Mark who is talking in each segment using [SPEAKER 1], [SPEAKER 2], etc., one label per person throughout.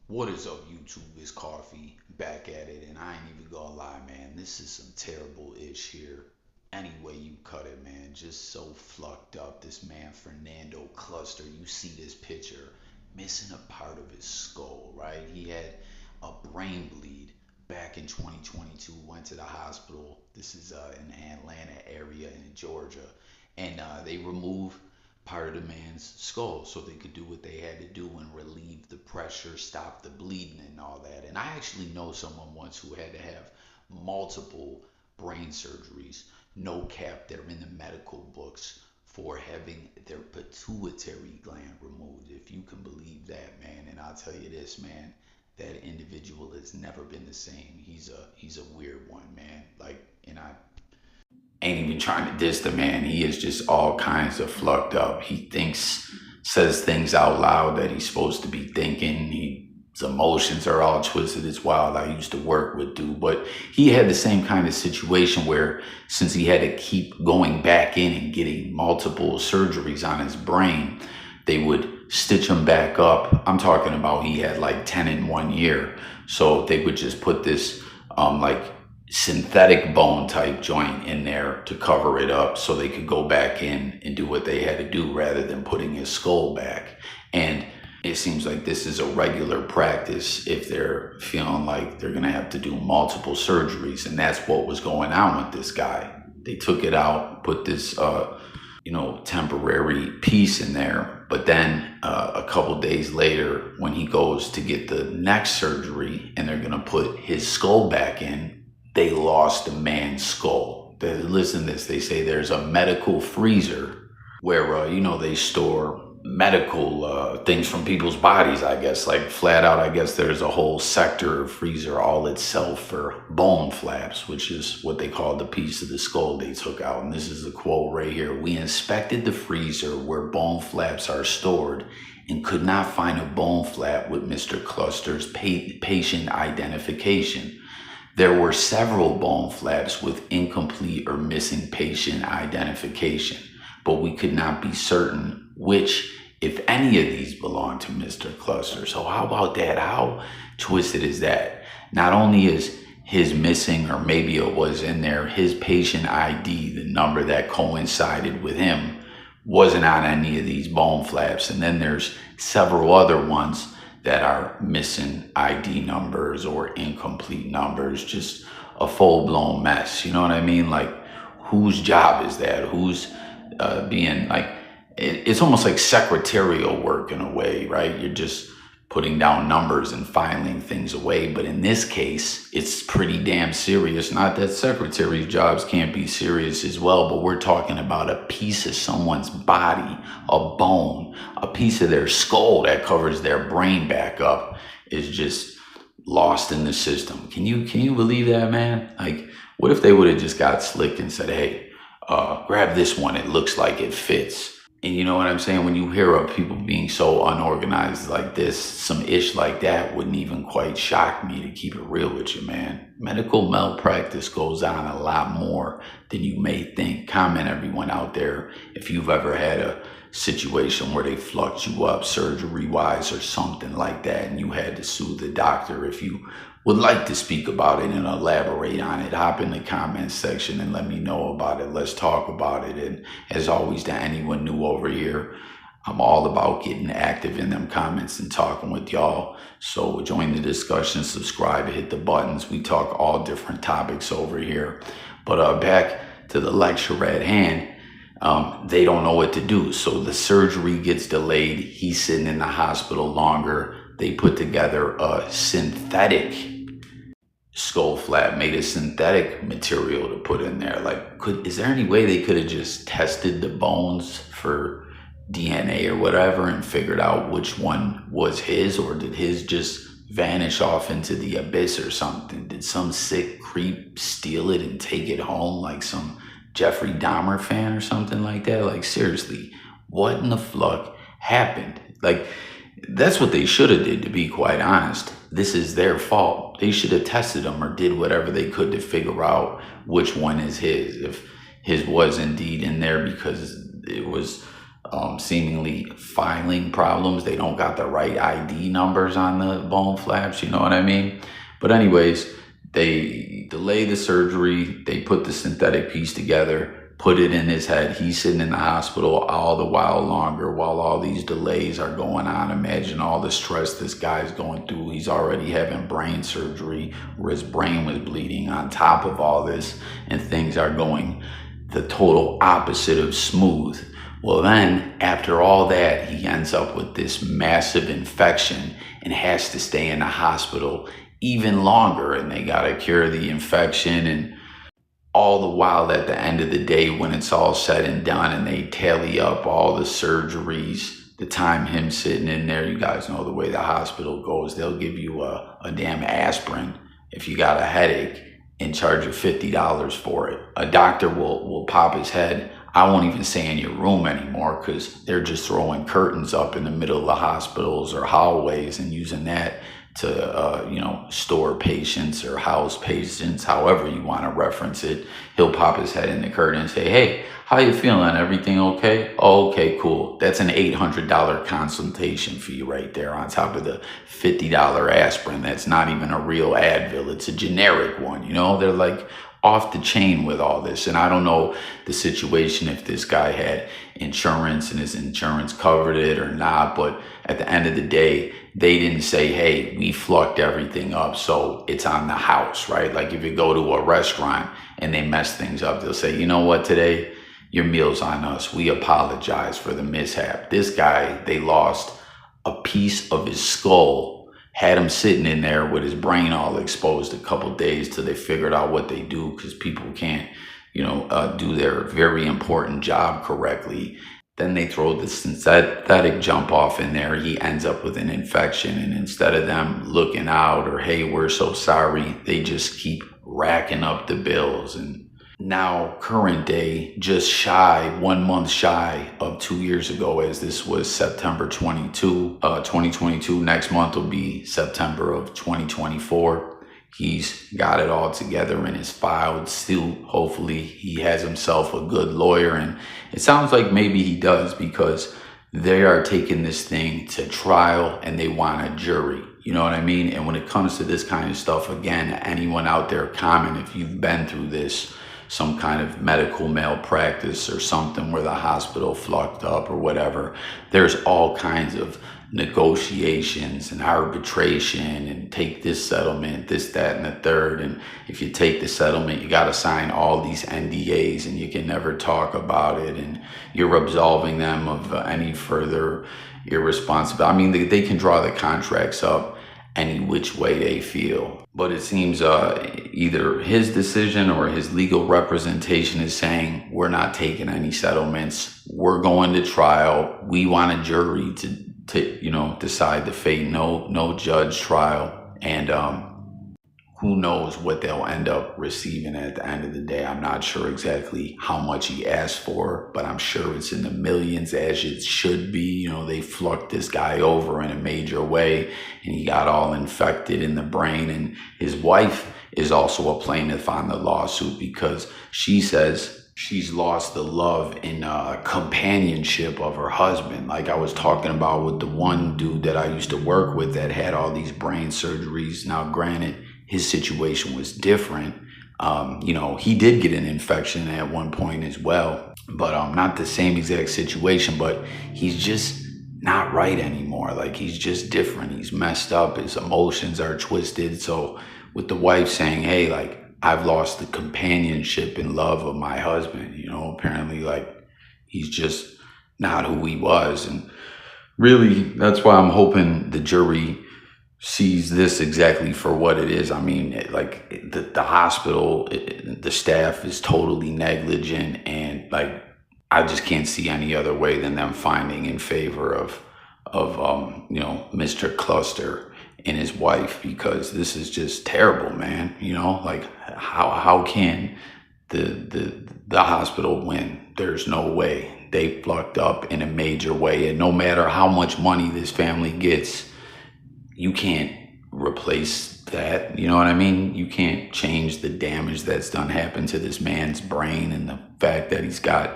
[SPEAKER 1] What is up, YouTube? It's Coffee back at it, and I ain't even gonna lie, man. This is some terrible ish here. Any way you cut it, man, just so flucked up. This man, Fernando Cluster, you see this picture, missing a part of his skull, right? He had a brain bleed back in 2022, went to the hospital. This is in the Atlanta area in Georgia, and they removed part of the man's skull so they could do what they had to do and relieve the pressure, stop the bleeding, and all that. And I actually know someone once who had to have multiple brain surgeries, no cap, that are in the medical books for having their pituitary gland removed. If you can believe that, man. And I'll tell you this, man, that individual has never been the same. He's a weird one, man. Like, and I ain't even trying to diss the man. He is just all kinds of flucked up. He thinks, says things out loud that he's supposed to be thinking. His emotions are all twisted. It's wild. I used to work with dude, but he had the same kind of situation where since he had to keep going back in and getting multiple surgeries on his brain, they would stitch him back up. I'm talking about he had like 10 in 1 year. So they would just put this like synthetic bone type joint in there to cover it up so they could go back in and do what they had to do rather than putting his skull back. And it seems like this is a regular practice if they're feeling like they're going to have to do multiple surgeries. And that's what was going on with this guy. They took it out, put this, temporary piece in there. But then a couple days later, when he goes to get the next surgery and they're going to put his skull back in, they lost the man's skull. Listen to this. They say there's a medical freezer where, they store medical things from people's bodies, I guess. Like flat out, I guess there's a whole sector of freezer all itself for bone flaps, which is what they call the piece of the skull they took out. And this is a quote right here. "We inspected the freezer where bone flaps are stored and could not find a bone flap with Mr. Cluster's patient identification. There were several bone flaps with incomplete or missing patient identification, but we could not be certain which, if any of these, belonged to Mr. Cluster." So how about that? How twisted is that? Not only is his missing, or maybe it was in there, his patient ID, the number that coincided with him, wasn't on any of these bone flaps. And then there's several other ones that are missing ID numbers or incomplete numbers, just a full blown mess. You know what I mean? Like, whose job is that? Who's being like, it's almost like secretarial work in a way, right? You're just putting down numbers and filing things away. But in this case, it's pretty damn serious. Not that secretaries' jobs can't be serious as well, but we're talking about a piece of someone's body, a bone, a piece of their skull that covers their brain back up is just lost in the system. Can you believe that, man? Like, what if they would have just got slick and said, "Hey, grab this one. It looks like it fits." And you know what I'm saying? When you hear of people being so unorganized like this, some ish like that wouldn't even quite shock me, to keep it real with you, man. Medical malpractice goes on a lot more than you may think. Comment, everyone out there, if you've ever had a situation where they flucked you up surgery wise or something like that and you had to sue the doctor. If you would like to speak about it and elaborate on it, hop in the comments section and let me know about it. Let's talk about it. And as always, to anyone new over here, I'm all about getting active in them comments and talking with y'all. So join the discussion, subscribe, hit the buttons. We talk all different topics over here. But back to the lecture at hand. They don't know what to do. So the surgery gets delayed. He's sitting in the hospital longer. They put together a synthetic skull flap, made a synthetic material to put in there. Like, is there any way they could have just tested the bones for DNA or whatever and figured out which one was his? Or did his just vanish off into the abyss or something? Did some sick creep steal it and take it home, like some Jeffrey Dahmer fan or something like that? Like, seriously, what in the fuck happened? Like, that's what they should have did, to be quite honest. This is their fault. They should have tested him or did whatever they could to figure out which one is his. If his was indeed in there because it was seemingly filing problems. They don't got the right ID numbers on the bone flaps, you know what I mean? But anyways, they delay the surgery, they put the synthetic piece together, put it in his head. He's sitting in the hospital all the while longer while all these delays are going on. Imagine all the stress this guy's going through. He's already having brain surgery where his brain was bleeding on top of all this, and things are going the total opposite of smooth. Well, then after all that, he ends up with this massive infection and has to stay in the hospital even longer, and they got to cure the infection. And all the while, at the end of the day, when it's all said and done and they tally up all the surgeries, the time him sitting in there, you guys know the way the hospital goes, they'll give you a damn aspirin if you got a headache and charge you $50 for it. A doctor will pop his head. I won't even say in your room anymore, because they're just throwing curtains up in the middle of the hospitals or hallways and using that to store patients or house patients, however you want to reference it. He'll pop his head in the curtain and say, "Hey, how you feeling? Everything okay?" "Oh, okay, cool." That's an $800 consultation fee right there on top of the $50 aspirin. That's not even a real Advil. It's a generic one. They're like off the chain with all this. And I don't know the situation, if this guy had insurance and his insurance covered it or not, but at the end of the day, they didn't say, "Hey, we flucked everything up, so it's on the house," right? Like if you go to a restaurant and they mess things up, they'll say, "You know what, today your meal's on us. We apologize for the mishap." This guy, they lost a piece of his skull, had him sitting in there with his brain all exposed a couple days till they figured out what they do, because people can't, do their very important job correctly. Then they throw the synthetic jump off in there. He ends up with an infection, and instead of them looking out or, "Hey, we're so sorry," they just keep racking up the bills. And now, current day, just 1 month shy of 2 years ago, as this was September 2022. Next month will be September of 2024. He's got it all together and is filed. Still, hopefully, he has himself a good lawyer. And it sounds like maybe he does, because they are taking this thing to trial and they want a jury. You know what I mean? And when it comes to this kind of stuff, again, anyone out there, comment if you've been through this, some kind of medical malpractice or something where the hospital flucked up or whatever. There's all kinds of negotiations and arbitration, and take this settlement, this, that, and the third. And if you take the settlement, you got to sign all these NDAs and you can never talk about it. And you're absolving them of any further irresponsibility. I mean, they can draw the contracts up any which way they feel. But it seems either his decision or his legal representation is saying, "We're not taking any settlements. We're going to trial. We want a jury to decide the fate. No judge trial." And who knows what they'll end up receiving at the end of the day. I'm not sure exactly how much he asked for, but I'm sure it's in the millions, as it should be. They flucked this guy over in a major way, and he got all infected in the brain. And his wife is also a plaintiff on the lawsuit, because she says she's lost the love and companionship of her husband. Like I was talking about with the one dude that I used to work with that had all these brain surgeries. Now, granted, his situation was different. He did get an infection at one point as well, but not the same exact situation. But he's just not right anymore. Like, he's just different. He's messed up. His emotions are twisted. So with the wife saying, "Hey, like, I've lost the companionship and love of my husband," apparently, like, he's just not who he was. And really, that's why I'm hoping the jury sees this exactly for what it is. I mean, the hospital, the staff is totally negligent, and like, I just can't see any other way than them finding in favor of Mr. Cluster and his wife, because this is just terrible, man. Like, how can the hospital win? There's no way. They fucked up in a major way, and no matter how much money this family gets, you can't replace that. You know what I mean? You can't change the damage that's happen to this man's brain, and the fact that he's got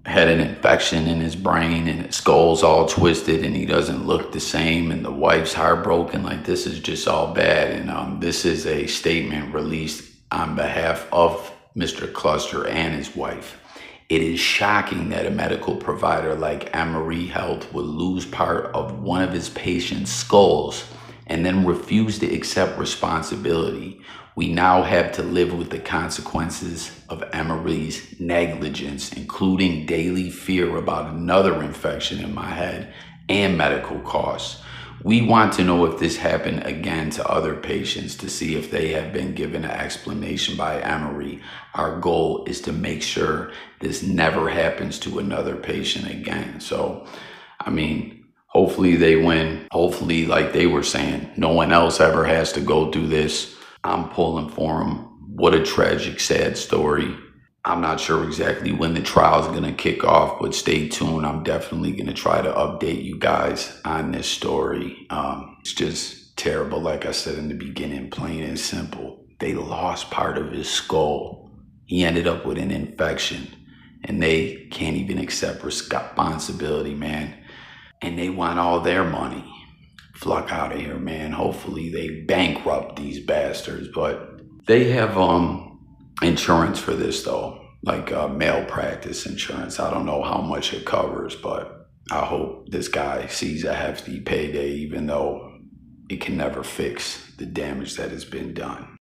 [SPEAKER 1] had an infection in his brain and his skull's all twisted and he doesn't look the same and the wife's heartbroken. Like, this is just all bad. And this is a statement released on behalf of Mr. Cluster and his wife. It is shocking that a medical provider like Emory Health would lose part of one of his patients' skulls and then refuse to accept responsibility. We now have to live with the consequences of Emory's negligence, including daily fear about another infection in my head and medical costs. We want to know if this happened again to other patients to see if they have been given an explanation by Emory. Our goal is to make sure this never happens to another patient again. So, I mean, hopefully they win. Hopefully, like they were saying, no one else ever has to go through this. I'm pulling for them. What a tragic, sad story. I'm not sure exactly when the trial is going to kick off, but stay tuned. I'm definitely going to try to update you guys on this story. It's just terrible. Like I said in the beginning, plain and simple. They lost part of his skull. He ended up with an infection and they can't even accept responsibility, man. And they want all their money. Fuck out of here, man. Hopefully they bankrupt these bastards, but they have insurance for this though, like malpractice insurance. I don't know how much it covers, but I hope this guy sees a hefty payday, even though it can never fix the damage that has been done.